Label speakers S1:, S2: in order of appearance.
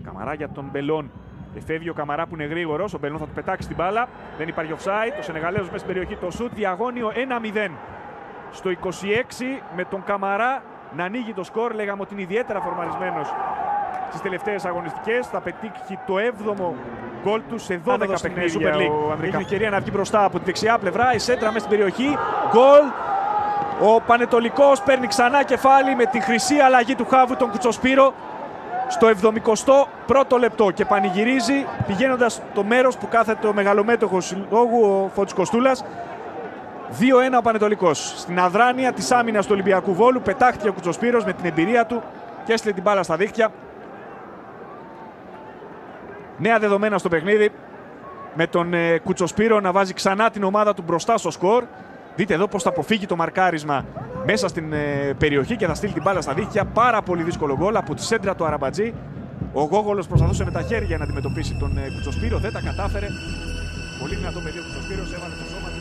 S1: Καμαρά για τον Μπελόν. Εφεύγει ο Καμαρά που είναι γρήγορος. Ο Μπελόν θα του πετάξει την μπάλα. Δεν υπάρχει offside. Ο Σενεγαλέζος μέσα στην περιοχή. Το σουτ διαγώνιο 1-0. Στο 26 με τον Καμαρά να ανοίγει το σκορ. Λέγαμε ότι είναι ιδιαίτερα φορμαρισμένος στις τελευταίες αγωνιστικές. Θα πετύχει το 7ο γκολ του σε 12 παιχνίδια. Έχει την ευκαιρία να βγει μπροστά από τη δεξιά πλευρά. Η σέντρα μέσα στην περιοχή. Γκολ. Ο Πανετολικός παίρνει ξανά κεφάλι με τη χρυσή αλλαγή του Χάβου τον Κουτσοσπύρο στο 71ο λεπτό και πανηγυρίζει πηγαίνοντας στο μέρος που κάθεται ο μεγαλομέτωχος συλλόγου, ο Φώτης Κοστούλας. 2-1 ο Πανετολικός. Στην αδράνεια της άμυνας του Ολυμπιακού Βόλου πετάχτηκε ο Κουτσοσπύρος με την εμπειρία του και έστειλε την μπάλα στα δίχτυα. Νέα δεδομένα στο παιχνίδι με τον Κουτσοσπύρο να βάζει ξανά την ομάδα του μπροστά στο σκορ. Δείτε εδώ πώς θα αποφύγει το μαρκάρισμα μέσα στην περιοχή και θα στείλει την μπάλα στα δίχτυα. Πάρα πολύ δύσκολο γκολ από τη σέντρα του Αραμπατζή. Ο Γόγολος προσπαθούσε με τα χέρια να αντιμετωπίσει τον Κουτσοσπύρο, δεν τα κατάφερε. Πολύ δυνατό παιδί ο Κουτσοσπύρος, έβαλε το σώμα.